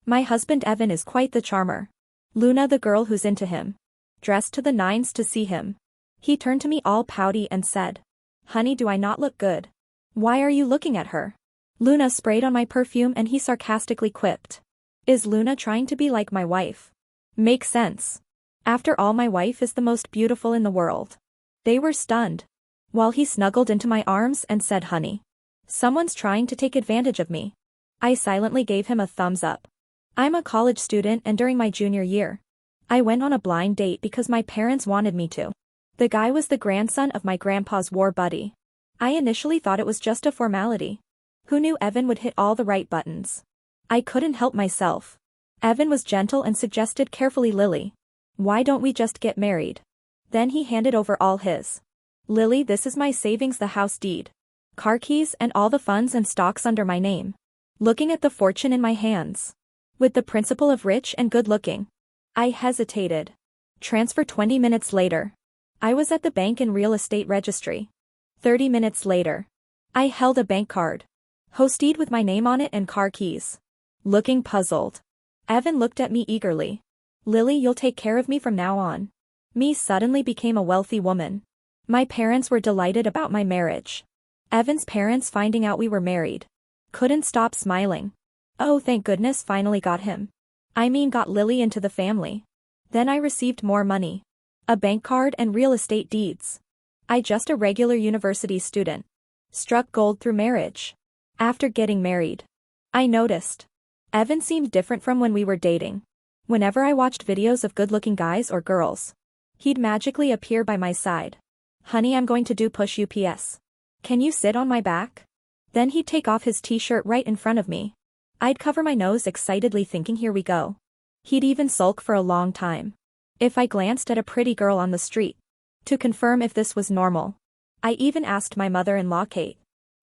My husband Evan is quite the charmer. Luna the girl who's into him. Dressed to the nines to see him. He turned to me all pouty and said, "Honey, do I not look good? Why are you looking at her?" Luna sprayed on my perfume and he sarcastically quipped. "Is Luna trying to be like my wife?" Makes sense. After all, my wife is the most beautiful in the world. They were stunned. While he snuggled into my arms and said, "Honey, someone's trying to take advantage of me." I silently gave him a thumbs up. I'm a college student and during my junior year, I went on a blind date because my parents wanted me to. The guy was the grandson of my grandpa's war buddy. I initially thought it was just a formality. Who knew Evan would hit all the right buttons? I couldn't help myself. Evan was gentle and suggested carefully, "Lily, why don't we just get married?" Then he handed over all his. "Lily, this is my savings, the house deed, car keys and all the funds and stocks under my name." Looking at the fortune in my hands. With the principle of rich and good looking. I hesitated. Transfer 20 minutes later. I was at the bank in real estate registry. 30 minutes later. I held a bank card. House deed with my name on it and car keys. Looking puzzled. Evan looked at me eagerly. "Lily, you'll take care of me from now on." Me suddenly became a wealthy woman. My parents were delighted about my marriage. Evan's parents finding out we were married. Couldn't stop smiling. Oh, thank goodness, finally got him. I mean, got Lily into the family. Then I received more money. A bank card and real estate deeds. I just a regular university student. Struck gold through marriage. After getting married, I noticed. Evan seemed different from when we were dating. Whenever I watched videos of good-looking guys or girls, he'd magically appear by my side. "Honey, I'm going to do push ups. Can you sit on my back?" Then he'd take off his t-shirt right in front of me. I'd cover my nose excitedly thinking, here we go. He'd even sulk for a long time. If I glanced at a pretty girl on the street. To confirm if this was normal. I even asked my mother-in-law Kate.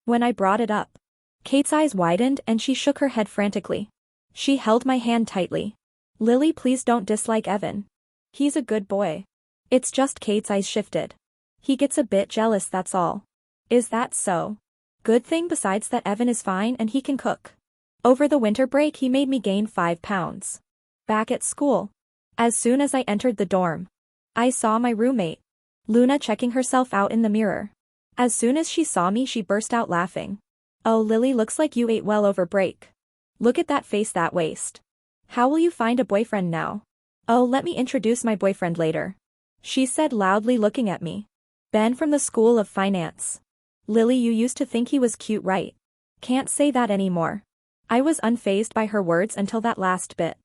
When I brought it up. Kate's eyes widened and she shook her head frantically. She held my hand tightly. "Lily, please don't dislike Evan. He's a good boy." It's just Kate's eyes shifted. "He gets a bit jealous, that's all." Is that so? Good thing besides that Evan is fine and he can cook. Over the winter break he made me gain 5 pounds. Back at school. As soon as I entered the dorm, I saw my roommate, Luna, checking herself out in the mirror. As soon as she saw me she burst out laughing. "Oh, Lily, looks like you ate well over break. Look at that face, that waist. How will you find a boyfriend now?" "Oh, let me introduce my boyfriend later," she said loudly, looking at me. "Ben from the School of Finance." "Lily, you used to think he was cute, right?" "Can't say that anymore." I was unfazed by her words until that last bit.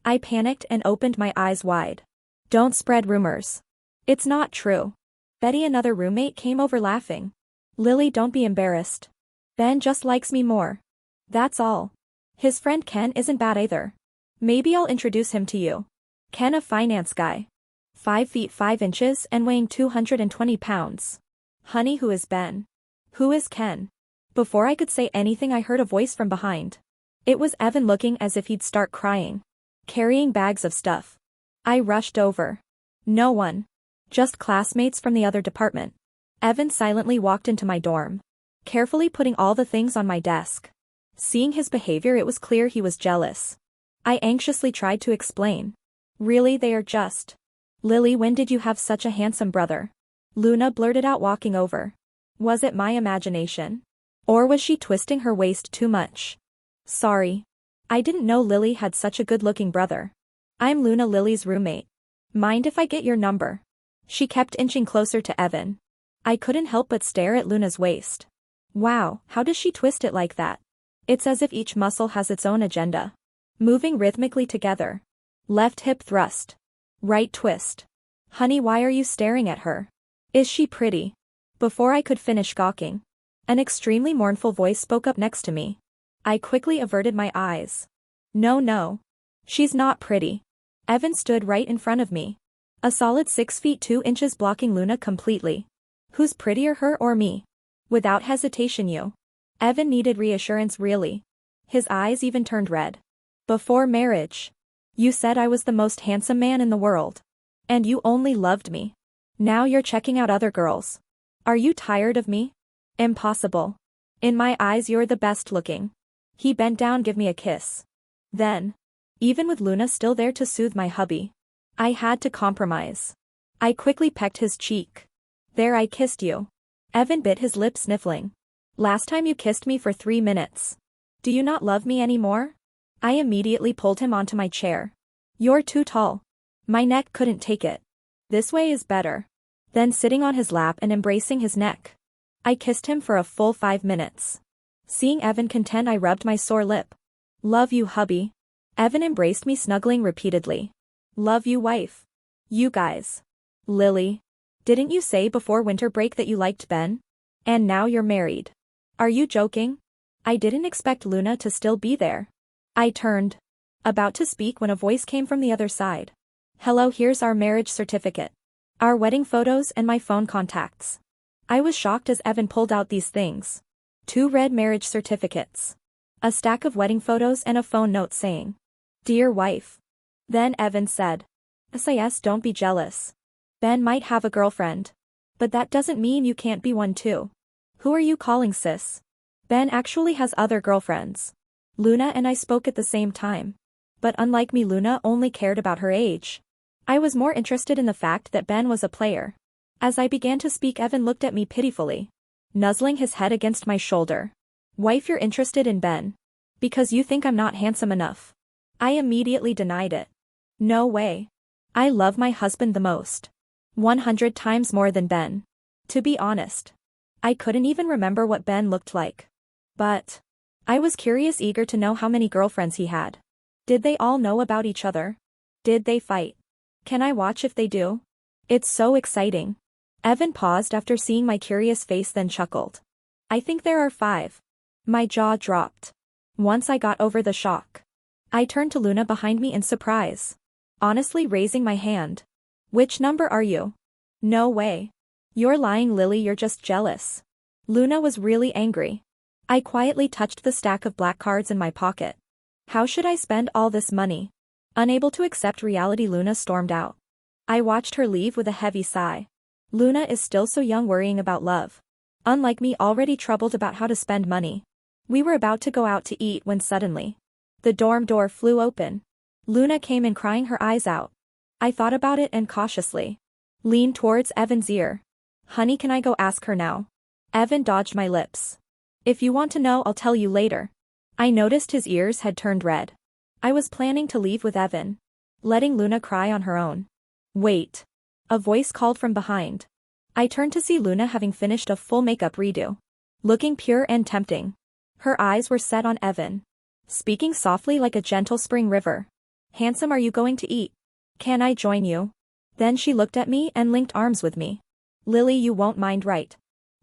I panicked and opened my eyes wide. "Don't spread rumors. It's not true." Betty, another roommate, came over laughing. "Lily, don't be embarrassed. Ben just likes me more. That's all. His friend Ken isn't bad either. Maybe I'll introduce him to you. Ken, a finance guy. 5 feet 5 inches and weighing 220 pounds. Honey, who is Ben? Who is Ken?" Before I could say anything I heard a voice from behind. It was Evan, looking as if he'd start crying. Carrying bags of stuff. I rushed over. No one. Just classmates from the other department. Evan silently walked into my dorm. Carefully putting all the things on my desk. Seeing his behavior, it was clear he was jealous. I anxiously tried to explain. "Really, they are just." "Lily, when did you have such a handsome brother?" Luna blurted out, walking over. Was it my imagination? Or was she twisting her waist too much? "Sorry. I didn't know Lily had such a good-looking brother. I'm Luna, Lily's roommate. Mind if I get your number?" She kept inching closer to Evan. I couldn't help but stare at Luna's waist. Wow, how does she twist it like that? It's as if each muscle has its own agenda. Moving rhythmically together. Left hip thrust. Right twist. "Honey, why are you staring at her? Is she pretty?" Before I could finish gawking, an extremely mournful voice spoke up next to me. I quickly averted my eyes. No. She's not pretty." Evan stood right in front of me. A solid 6 feet 2 inches, blocking Luna completely. Who's prettier, her or me? Without hesitation, you. Evan needed reassurance, really. His eyes even turned red. "Before marriage, you said I was the most handsome man in the world. And you only loved me. Now you're checking out other girls. Are you tired of me?" "Impossible. In my eyes you're the best looking." He bent down, give me a kiss. Then, Even with Luna still there to soothe my hubby. I had to compromise. I quickly pecked his cheek. There, I kissed you. Evan bit his lip, sniffling. Last time you kissed me for 3 minutes. Do you not love me anymore? I immediately pulled him onto my chair. You're too tall. My neck couldn't take it. This way is better. Then sitting on his lap and embracing his neck. I kissed him for a full 5 minutes. Seeing Evan content, I rubbed my sore lip. Love you, hubby. Evan embraced me, snuggling repeatedly. Love you, wife. You guys. Lily. Didn't you say before winter break that you liked Ben? And now you're married. Are you joking? I didn't expect Luna to still be there. I turned. About to speak when a voice came from the other side. Hello, here's our marriage certificate. Our wedding photos and my phone contacts. I was shocked as Evan pulled out these things. 2 red marriage certificates. A stack of wedding photos and a phone note saying, Dear wife. Then Evan said, SIS, don't be jealous. Ben might have a girlfriend. But that doesn't mean you can't be one too. Who are you calling sis? Ben actually has other girlfriends. Luna and I spoke at the same time. But unlike me, Luna only cared about her age. I was more interested in the fact that Ben was a player. As I began to speak, Evan looked at me pitifully, nuzzling his head against my shoulder. Wife, you're interested in Ben. Because you think I'm not handsome enough. I immediately denied it. No way. I love my husband the most. 100 times more than Ben. To be honest, I couldn't even remember what Ben looked like. But I was curious, eager to know how many girlfriends he had. Did they all know about each other? Did they fight? Can I watch if they do? It's so exciting. Evan paused after seeing my curious face, then chuckled. I think there are 5. My jaw dropped. Once I got over the shock, I turned to Luna behind me in surprise, honestly raising my hand. Which number are you? No way. You're lying, Lily, you're just jealous. Luna was really angry. I quietly touched the stack of black cards in my pocket. How should I spend all this money? Unable to accept reality, Luna stormed out. I watched her leave with a heavy sigh. Luna is still so young, worrying about love. Unlike me, already troubled about how to spend money. We were about to go out to eat when suddenly, the dorm door flew open. Luna came in crying her eyes out. I thought about it and cautiously leaned towards Evan's ear. Honey, can I go ask her now? Evan dodged my lips. If you want to know, I'll tell you later. I noticed his ears had turned red. I was planning to leave with Evan, letting Luna cry on her own. Wait. A voice called from behind. I turned to see Luna having finished a full makeup redo, looking pure and tempting. Her eyes were set on Evan, speaking softly like a gentle spring river. Handsome, are you going to eat? Can I join you? Then she looked at me and linked arms with me. Lily, you won't mind, right?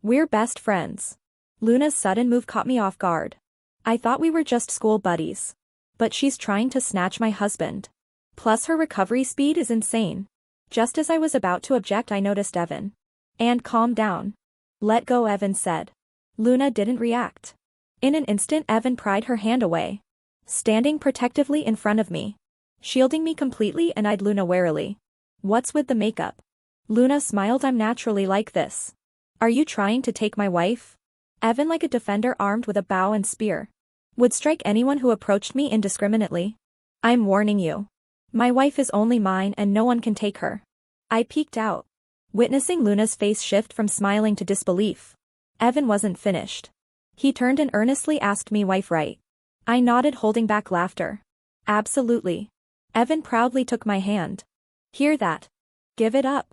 We're best friends. Luna's sudden move caught me off guard. I thought we were just school buddies. But she's trying to snatch my husband. Plus her recovery speed is insane. Just as I was about to object, I noticed Evan. And calm down. Let go, Evan said. Luna didn't react. In an instant, Evan pried her hand away, standing protectively in front of me, shielding me completely, and eyed Luna warily. What's with the makeup? Luna smiled. I'm naturally like this. Are you trying to take my wife? Evan, like a defender armed with a bow and spear, would strike anyone who approached me indiscriminately. I'm warning you. My wife is only mine and no one can take her. I peeked out, witnessing Luna's face shift from smiling to disbelief. Evan wasn't finished. He turned and earnestly asked me, wife, right? I nodded, holding back laughter. Absolutely. Evan proudly took my hand. Hear that? Give it up.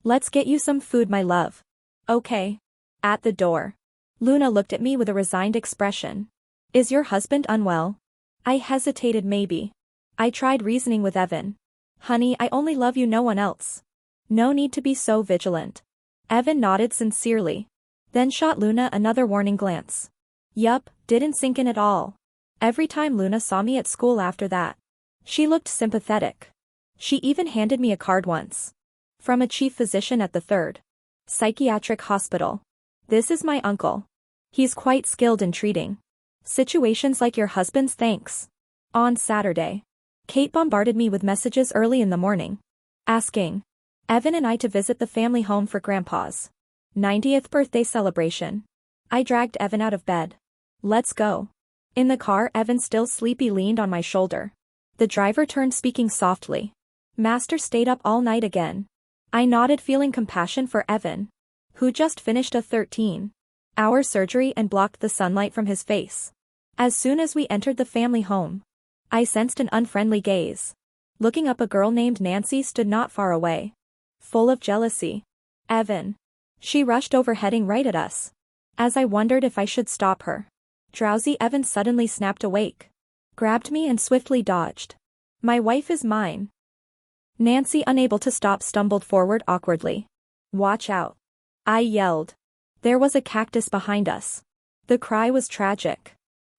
Let's get you some food, my love. Okay. At the door, Luna looked at me with a resigned expression. Is your husband unwell? I hesitated. Maybe. I tried reasoning with Evan. Honey, I only love you, no one else. No need to be so vigilant. Evan nodded sincerely, then shot Luna another warning glance. Yup, didn't sink in at all. Every time Luna saw me at school after that, she looked sympathetic. She even handed me a card once. From a chief physician at the 3rd Psychiatric Hospital. This is my uncle. He's quite skilled in treating situations like your husband's, thanks. On Saturday, Kate bombarded me with messages early in the morning, asking Evan and I to visit the family home for Grandpa's 90th birthday celebration. I dragged Evan out of bed. Let's go. In the car, Evan, still sleepy, leaned on my shoulder. The driver turned, speaking softly. Master stayed up all night again. I nodded, feeling compassion for Evan, who just finished a 13-hour surgery and blocked the sunlight from his face. As soon as we entered the family home, I sensed an unfriendly gaze. Looking up, a girl named Nancy stood not far away, full of jealousy. Evan. She rushed over, heading right at us. As I wondered if I should stop her, drowsy Evan suddenly snapped awake, grabbed me and swiftly dodged. My wife is mine. Nancy, unable to stop, stumbled forward awkwardly. Watch out. I yelled. There was a cactus behind us. The cry was tragic.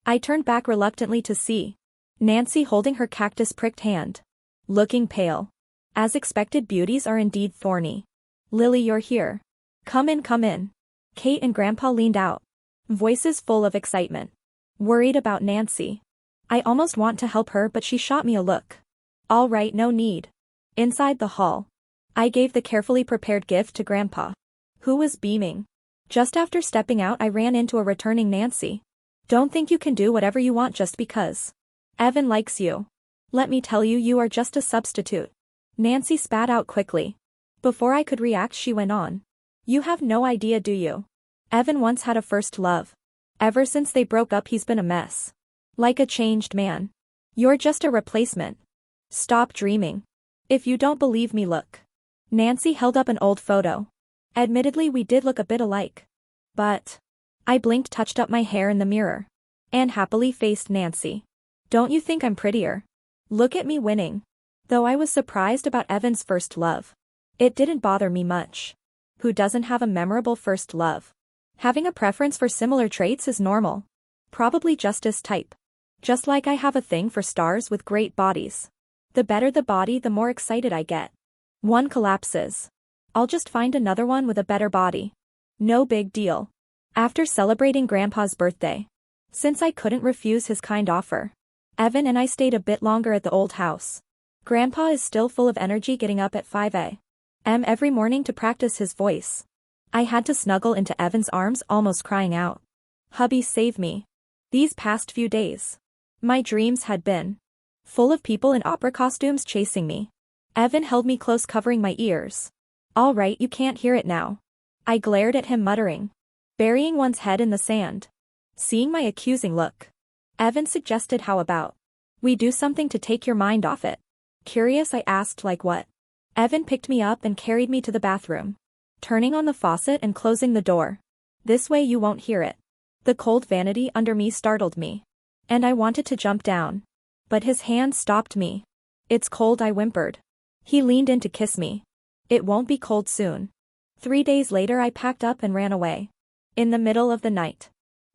I turned back reluctantly to see Nancy holding her cactus-pricked hand, looking pale. As expected, beauties are indeed thorny. Lily, you're here. Come in, come in. Kate and Grandpa leaned out, voices full of excitement. Worried about Nancy. I almost want to help her, but she shot me a look. All right, no need. Inside the hall, I gave the carefully prepared gift to Grandpa, who was beaming. Just after stepping out, I ran into a returning Nancy. Don't think you can do whatever you want just because Evan likes you. Let me tell you, you are just a substitute. Nancy spat out quickly. Before I could react, she went on. You have no idea, do you? Evan once had a first love. Ever since they broke up, he's been a mess. Like a changed man. You're just a replacement. Stop dreaming. If you don't believe me, look. Nancy held up an old photo. Admittedly, we did look a bit alike. But I blinked, touched up my hair in the mirror, and happily faced Nancy. Don't you think I'm prettier? Look at me winning. Though I was surprised about Evan's first love, it didn't bother me much. Who doesn't have a memorable first love? Having a preference for similar traits is normal. Probably Justice type. Just like I have a thing for stars with great bodies. The better the body, the more excited I get. One collapses. I'll just find another one with a better body. No big deal. After celebrating Grandpa's birthday, since I couldn't refuse his kind offer, Evan and I stayed a bit longer at the old house. Grandpa is still full of energy, getting up at 5 a.m. every morning to practice his voice. I had to snuggle into Evan's arms, almost crying out. Hubby, save me. These past few days, my dreams had been full of people in opera costumes chasing me. Evan held me close, covering my ears. All right, you can't hear it now. I glared at him, muttering. Burying one's head in the sand. Seeing my accusing look, Evan suggested, how about we do something to take your mind off it? Curious, I asked, like what? Evan picked me up and carried me to the bathroom, turning on the faucet and closing the door. This way you won't hear it. The cold vanity under me startled me, and I wanted to jump down. But his hand stopped me. It's cold, I whimpered. He leaned in to kiss me. It won't be cold soon. 3 days later, I packed up and ran away. In the middle of the night,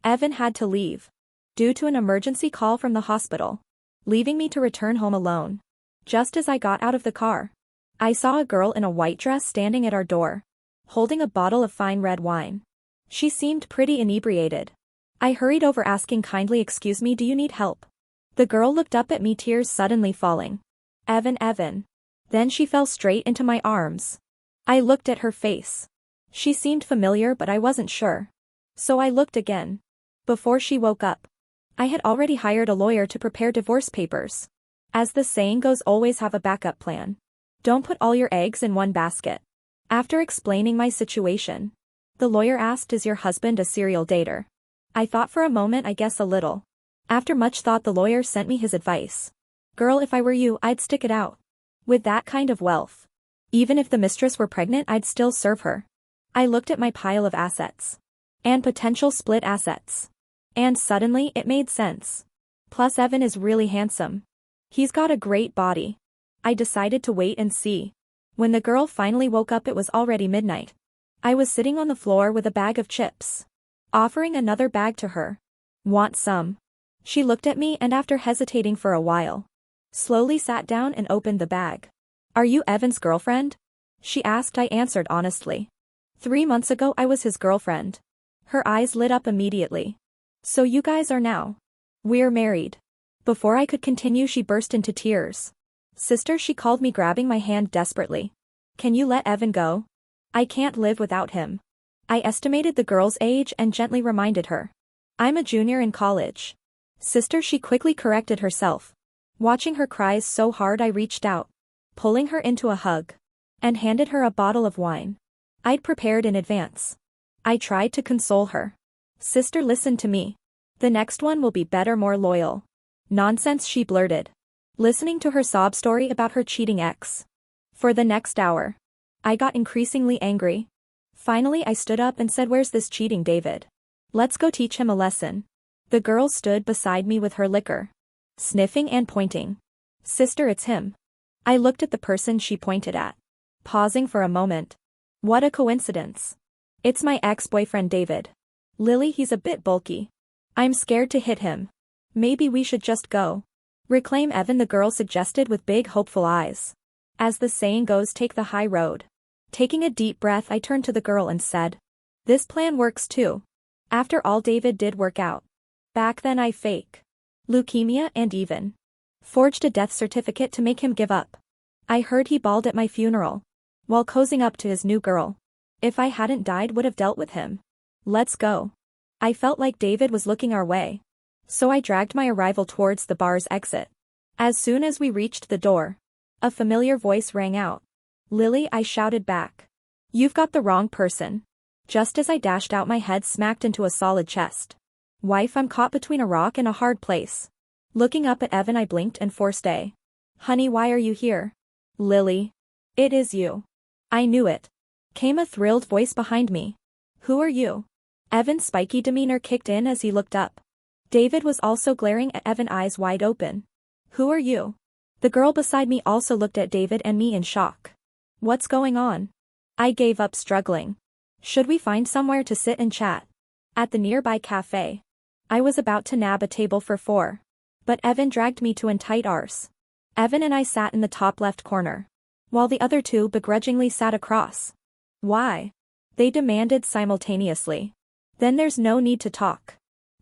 Evan had to leave due to an emergency call from the hospital, leaving me to return home alone. Just as I got out of the car, I saw a girl in a white dress standing at our door, holding a bottle of fine red wine. She seemed pretty inebriated. I hurried over, asking kindly, excuse me, do you need help? The girl looked up at me, tears suddenly falling. Evan, Evan. Then she fell straight into my arms. I looked at her face. She seemed familiar, but I wasn't sure. So I looked again. Before she woke up, I had already hired a lawyer to prepare divorce papers. As the saying goes, always have a backup plan. Don't put all your eggs in one basket. After explaining my situation, the lawyer asked, is your husband a serial dater? I thought for a moment, I guess a little. After much thought, the lawyer sent me his advice. Girl, if I were you, I'd stick it out. With that kind of wealth, even if the mistress were pregnant, I'd still serve her. I looked at my pile of assets and potential split assets, and suddenly it made sense. Plus, Evan is really handsome. He's got a great body. I decided to wait and see. When the girl finally woke up, it was already midnight. I was sitting on the floor with a bag of chips, offering another bag to her. Want some? She looked at me and, after hesitating for a while, slowly sat down and opened the bag. Are you Evan's girlfriend? She asked. I answered honestly. 3 months ago I was his girlfriend. Her eyes lit up immediately. So you guys are now? We're married. Before I could continue, she burst into tears. Sister, she called me, grabbing my hand desperately. Can you let Evan go? I can't live without him. I estimated the girl's age and gently reminded her. I'm a junior in college. Sister, she quickly corrected herself. Watching her cries so hard I reached out, pulling her into a hug, and handed her a bottle of wine I'd prepared in advance. I tried to console her. Sister, listen to me. The next one will be better, more loyal. Nonsense, she blurted, listening to her sob story about her cheating ex. For the next hour, I got increasingly angry. Finally I stood up and said, where's this cheating David? Let's go teach him a lesson. The girl stood beside me with her liquor, sniffing and pointing. Sister, it's him. I looked at the person she pointed at, pausing for a moment. What a coincidence. It's my ex-boyfriend David. Lily, he's a bit bulky. I'm scared to hit him. Maybe we should just go. Reclaim Evan, the girl suggested with big hopeful eyes. As the saying goes, take the high road. Taking a deep breath, I turned to the girl and said, this plan works too. After all, David did work out. Back then I fake leukemia and even forged a death certificate to make him give up. I heard he bawled at my funeral while cozying up to his new girl. If I hadn't died, would have dealt with him. Let's go. I felt like David was looking our way, so I dragged my arrival towards the bar's exit. As soon as we reached the door, a familiar voice rang out. Lily, I shouted back. You've got the wrong person. Just as I dashed out, my head smacked into a solid chest. Wife, I'm caught between a rock and a hard place. Looking up at Evan, I blinked and forced a, honey, why are you here? Lily. It is you. I knew it. Came a thrilled voice behind me. Who are you? Evan's spiky demeanor kicked in as he looked up. David was also glaring at Evan, eyes wide open. Who are you? The girl beside me also looked at David and me in shock. What's going on? I gave up, struggling. Should we find somewhere to sit and chat? At the nearby cafe. I was about to nab a table for 4. But Evan dragged me to an tight arse. Evan and I sat in the top left corner, while the other two begrudgingly sat across. Why? They demanded simultaneously. Then there's no need to talk,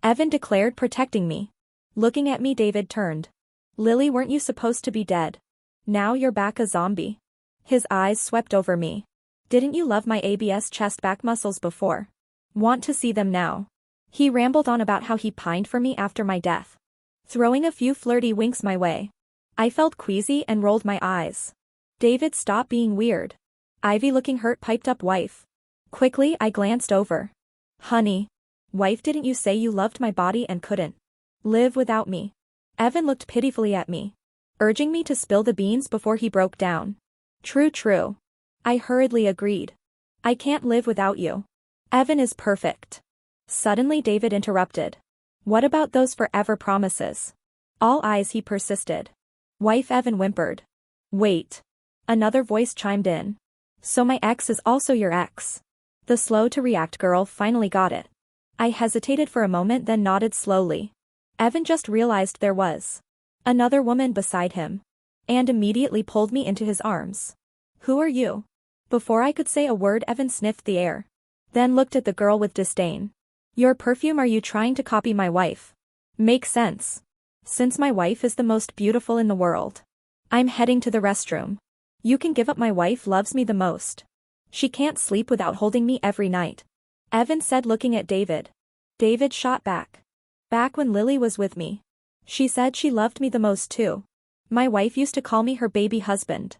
Evan declared, protecting me. Looking at me, David turned. Lily, weren't you supposed to be dead? Now you're back a zombie. His eyes swept over me. Didn't you love my ABS chest back muscles before? Want to see them now? He rambled on about how he pined for me after my death, throwing a few flirty winks my way. I felt queasy and rolled my eyes. David, stop being weird. Ivy, looking hurt, piped up, wife. Quickly I glanced over. Honey. Wife, didn't you say you loved my body and couldn't live without me? Evan looked pitifully at me, urging me to spill the beans before he broke down. True. I hurriedly agreed. I can't live without you. Evan is perfect. Suddenly David interrupted. What about those forever promises? All eyes, he persisted. Wife, Evan whimpered. Wait. Another voice chimed in. So my ex is also your ex? The slow-to-react girl finally got it. I hesitated for a moment, then nodded slowly. Evan just realized there was another woman beside him, and immediately pulled me into his arms. Who are you? Before I could say a word, Evan sniffed the air, then looked at the girl with disdain. Your perfume, are you trying to copy my wife? Makes sense, since my wife is the most beautiful in the world. I'm heading to the restroom. You can give up, my wife loves me the most. She can't sleep without holding me every night, Evan said, looking at David. David shot back. Back when Lily was with me, she said she loved me the most too. My wife used to call me her baby husband.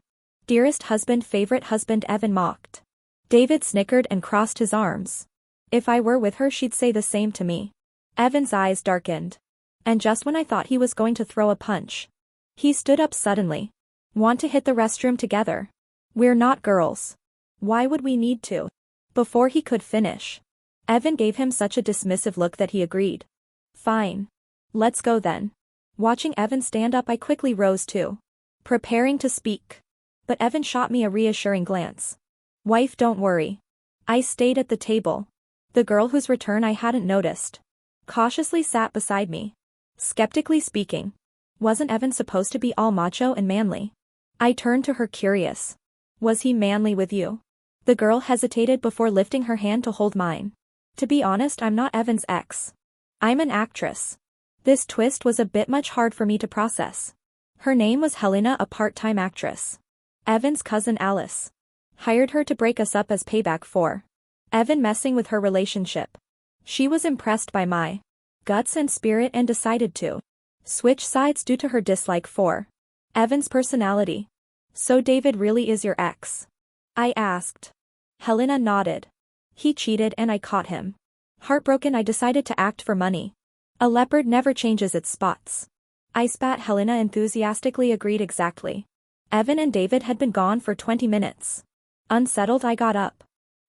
Dearest husband, favorite husband, Evan mocked. David snickered and crossed his arms. If I were with her, she'd say the same to me. Evan's eyes darkened. And just when I thought he was going to throw a punch, he stood up suddenly. Want to hit the restroom together? We're not girls. Why would we need to? Before he could finish, Evan gave him such a dismissive look that he agreed. Fine. Let's go then. Watching Evan stand up, I quickly rose too, preparing to speak. But Evan shot me a reassuring glance. Wife, don't worry. I stayed at the table. The girl whose return I hadn't noticed cautiously sat beside me. Skeptically speaking, wasn't Evan supposed to be all macho and manly? I turned to her, curious. Was he manly with you? The girl hesitated before lifting her hand to hold mine. To be honest, I'm not Evan's ex. I'm an actress. This twist was a bit much hard for me to process. Her name was Helena, a part-time actress. Evan's cousin Alice hired her to break us up as payback for Evan messing with her relationship. She was impressed by my guts and spirit and decided to Switch sides due to her dislike for Evan's personality. So David really is your ex? I asked. Helena nodded. He cheated and I caught him. Heartbroken, I decided to act for money. A leopard never changes its spots. I spat. Helena enthusiastically agreed. Exactly. Evan and David had been gone for 20 minutes. Unsettled, I got up.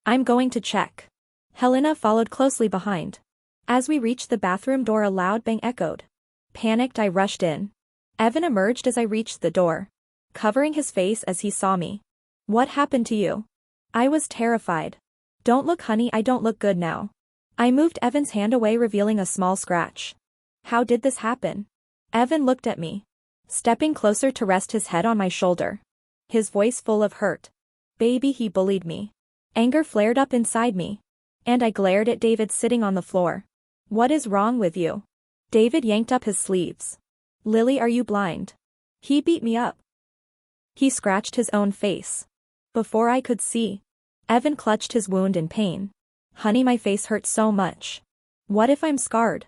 I'm going to check. Helena followed closely behind. As we reached the bathroom door, a loud bang echoed. Panicked, I rushed in. Evan emerged as I reached the door, covering his face as he saw me. What happened to you? I was terrified. Don't look, honey, I don't look good now. I moved Evan's hand away, revealing a small scratch. How did this happen? Evan looked at me, stepping closer to rest his head on my shoulder, his voice full of hurt. Baby, he bullied me. Anger flared up inside me, and I glared at David sitting on the floor. What is wrong with you? David yanked up his sleeves. Lily, are you blind? He beat me up. He scratched his own face. Before I could see, Evan clutched his wound in pain. Honey, my face hurts so much. What if I'm scarred?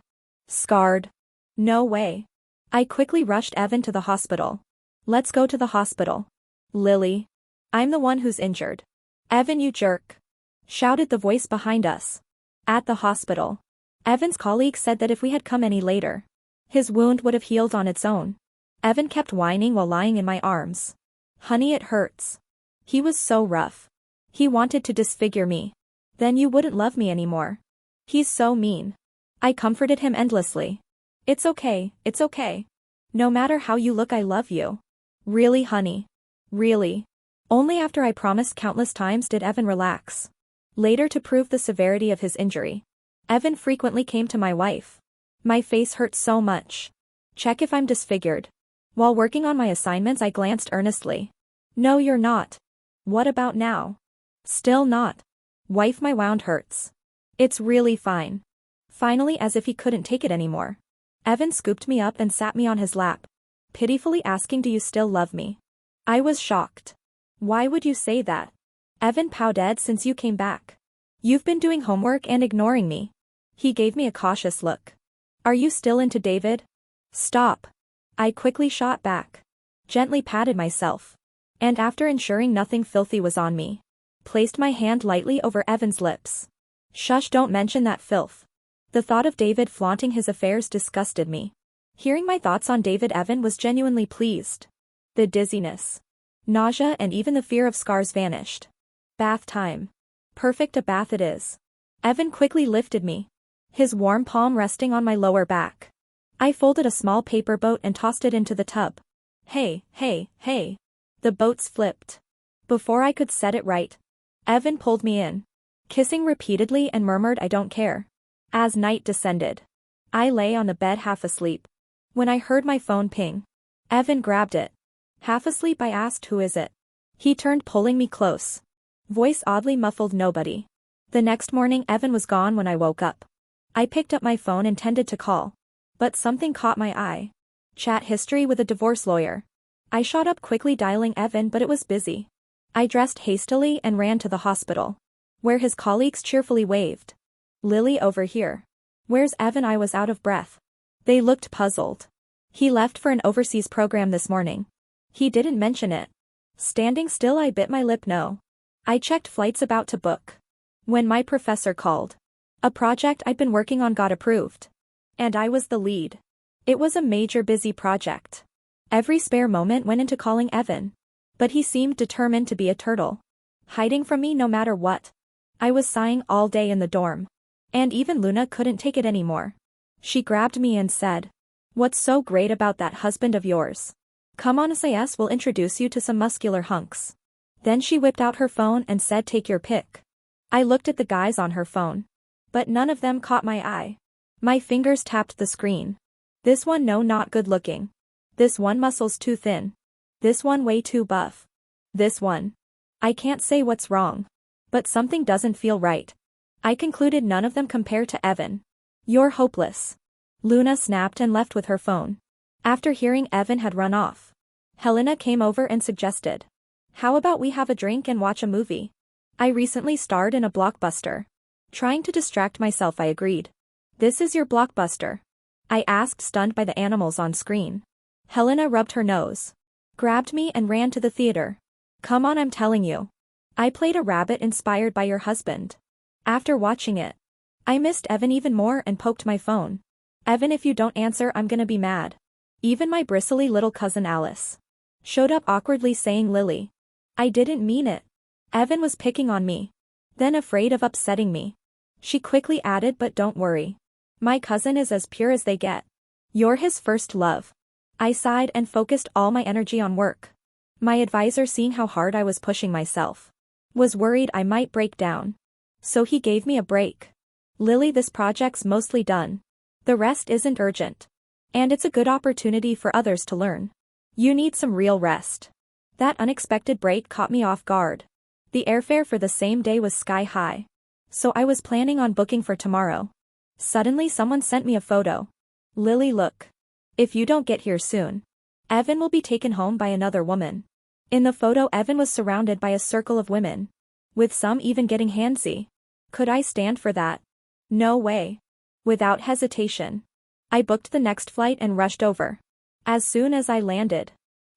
Scarred? No way. I quickly rushed Evan to the hospital. Let's go to the hospital. Lily. I'm the one who's injured. Evan, you jerk. Shouted the voice behind us. At the hospital, Evan's colleague said that if we had come any later, his wound would have healed on its own. Evan kept whining while lying in my arms. Honey, it hurts. He was so rough. He wanted to disfigure me. Then you wouldn't love me anymore. He's so mean. I comforted him endlessly. It's okay, it's okay. No matter how you look, I love you. Really, honey? Really? Only after I promised countless times did Evan relax. Later, to prove the severity of his injury, Evan frequently came to my wife. My face hurts so much. Check if I'm disfigured. While working on my assignments, I glanced earnestly. No, you're not. What about now? Still not. Wife, my wound hurts. It's really fine. Finally, as if he couldn't take it anymore, Evan scooped me up and sat me on his lap, pitifully asking, do you still love me? I was shocked. Why would you say that? Evan, pow, dead since you came back. You've been doing homework and ignoring me. He gave me a cautious look. Are you still into David? Stop. I quickly shot back, gently patted myself, and after ensuring nothing filthy was on me, placed my hand lightly over Evan's lips. Shush, don't mention that filth. The thought of David flaunting his affairs disgusted me. Hearing my thoughts on David, Evan was genuinely pleased. The dizziness, nausea, and even the fear of scars vanished. Bath time. Perfect a bath it is. Evan quickly lifted me, his warm palm resting on my lower back. I folded a small paper boat and tossed it into the tub. Hey, hey, hey. The boats flipped. Before I could set it right, Evan pulled me in, kissing repeatedly, and murmured, I don't care. As night descended, I lay on the bed half asleep. When I heard my phone ping, Evan grabbed it. Half asleep, I asked, who is it? He turned, pulling me close. Voice oddly muffled, nobody. The next morning, Evan was gone when I woke up. I picked up my phone, intended to call, but something caught my eye. Chat history with a divorce lawyer. I shot up quickly, dialing Evan, but it was busy. I dressed hastily and ran to the hospital, where his colleagues cheerfully waved. Lily, over here. Where's Evan? I was out of breath. They looked puzzled. He left for an overseas program this morning. He didn't mention it. Standing still, I bit my lip. No. I checked flights about to book, when my professor called. A project I'd been working on got approved, and I was the lead. It was a major, busy project. Every spare moment went into calling Evan, but he seemed determined to be a turtle, hiding from me no matter what. I was sighing all day in the dorm, and even Luna couldn't take it anymore. She grabbed me and said, what's so great about that husband of yours? Come on, SAS will introduce you to some muscular hunks. Then she whipped out her phone and said, take your pick. I looked at the guys on her phone, but none of them caught my eye. My fingers tapped the screen. This one, no, not good looking. This one, muscles too thin. This one, way too buff. This one. I can't say what's wrong, but something doesn't feel right. I concluded none of them compare to Evan. You're hopeless. Luna snapped and left with her phone. After hearing Evan had run off, Helena came over and suggested, how about we have a drink and watch a movie? I recently starred in a blockbuster. Trying to distract myself, I agreed. This is your blockbuster? I asked, stunned by the animals on screen. Helena rubbed her nose, grabbed me and ran to the theater. Come on, I'm telling you. I played a rabbit inspired by your husband. After watching it, I missed Evan even more and poked my phone. Evan, if you don't answer, I'm gonna be mad. Even my bristly little cousin Alice showed up awkwardly saying, Lily, I didn't mean it. Evan was picking on me. Then, afraid of upsetting me, she quickly added, but don't worry. My cousin is as pure as they get. You're his first love. I sighed and focused all my energy on work. My advisor, seeing how hard I was pushing myself, was worried I might break down. So he gave me a break. Lily, this project's mostly done. The rest isn't urgent. And it's a good opportunity for others to learn. You need some real rest. That unexpected break caught me off guard. The airfare for the same day was sky high. So I was planning on booking for tomorrow. Suddenly someone sent me a photo. Lily, look. If you don't get here soon, Evan will be taken home by another woman. In the photo, Evan was surrounded by a circle of women, with some even getting handsy. Could I stand for that? No way. Without hesitation, I booked the next flight and rushed over. As soon as I landed,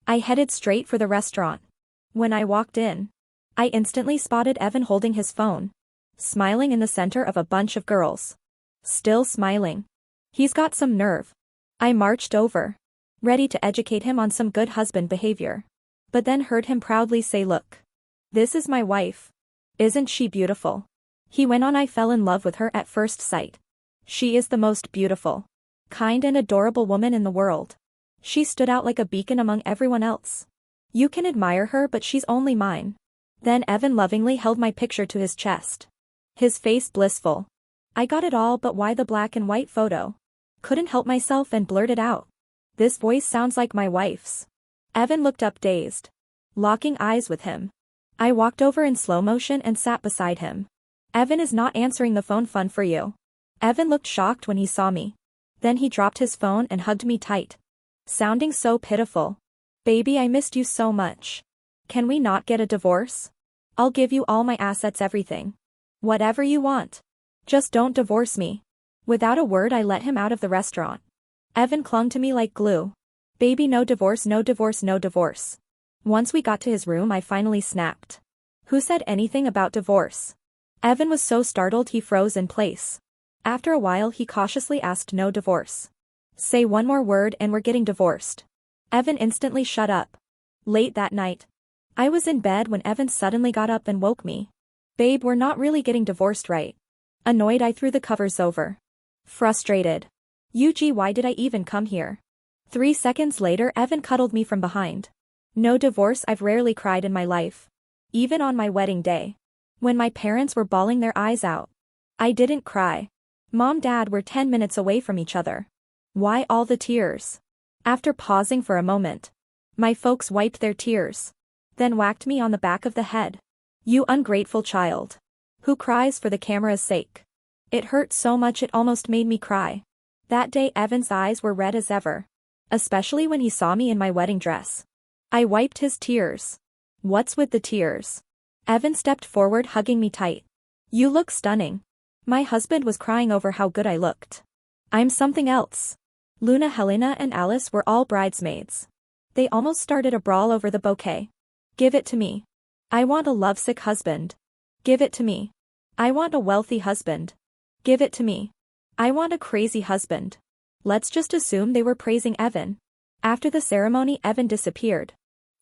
I headed straight for the restaurant. When I walked in, I instantly spotted Evan holding his phone, smiling in the center of a bunch of girls. Still smiling. He's got some nerve. I marched over, ready to educate him on some good husband behavior. But then heard him proudly say, look. This is my wife. Isn't she beautiful? He went on. I fell in love with her at first sight. She is the most beautiful, kind and adorable woman in the world. She stood out like a beacon among everyone else. You can admire her, but she's only mine. Then Evan lovingly held my picture to his chest, his face blissful. I got it all, but why the black and white photo? Couldn't help myself and blurted out. This voice sounds like my wife's. Evan looked up dazed, locking eyes with him. I walked over in slow motion and sat beside him. Evan is not answering the phone. Fun for you. Evan looked shocked when he saw me. Then he dropped his phone and hugged me tight, sounding so pitiful. Baby, I missed you so much. Can we not get a divorce? I'll give you all my assets, everything. Whatever you want. Just don't divorce me. Without a word, I let him out of the restaurant. Evan clung to me like glue. Baby, no divorce, no divorce, no divorce. Once we got to his room, I finally snapped. Who said anything about divorce? Evan was so startled he froze in place. After a while, he cautiously asked, no divorce. Say one more word and we're getting divorced. Evan instantly shut up. Late that night, I was in bed when Evan suddenly got up and woke me. Babe, we're not really getting divorced, right? Annoyed, I threw the covers over. Frustrated. UG, why did I even come here? 3 seconds later, Evan cuddled me from behind. No divorce. I've rarely cried in my life. Even on my wedding day, when my parents were bawling their eyes out, I didn't cry. Mom, Dad were 10 minutes away from each other. Why all the tears? After pausing for a moment, my folks wiped their tears, then whacked me on the back of the head. You ungrateful child. Who cries for the camera's sake? It hurt so much it almost made me cry. That day Evan's eyes were red as ever, especially when he saw me in my wedding dress. I wiped his tears. What's with the tears? Evan stepped forward, hugging me tight. You look stunning. My husband was crying over how good I looked. I'm something else. Luna, Helena and Alice were all bridesmaids. They almost started a brawl over the bouquet. Give it to me. I want a lovesick husband. Give it to me. I want a wealthy husband. Give it to me. I want a crazy husband. Let's just assume they were praising Evan. After the ceremony, Evan disappeared.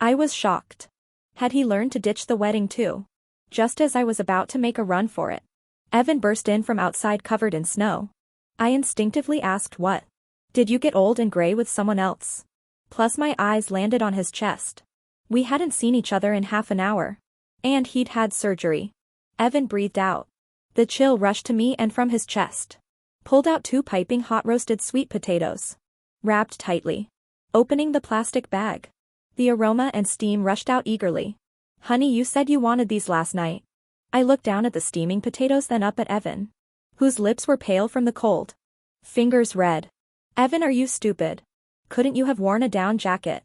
I was shocked. Had he learned to ditch the wedding too? Just as I was about to make a run for it, Evan burst in from outside covered in snow. I instinctively asked, what? Did you get old and gray with someone else? Plus my eyes landed on his chest. We hadn't seen each other in half an hour. And he'd had surgery. Evan breathed out. The chill rushed to me and from his chest. Pulled out 2 piping hot roasted sweet potatoes. Wrapped tightly. Opening the plastic bag. The aroma and steam rushed out eagerly. Honey, you said you wanted these last night. I looked down at the steaming potatoes, then up at Evan, whose lips were pale from the cold. Fingers red. Evan, are you stupid? Couldn't you have worn a down jacket?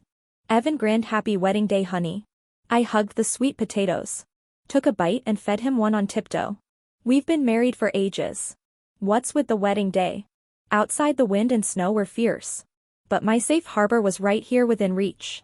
Evan grinned. Happy wedding day, honey. I hugged the sweet potatoes. Took a bite and fed him one on tiptoe. We've been married for ages. What's with the wedding day? Outside the wind and snow were fierce. But my safe harbor was right here within reach.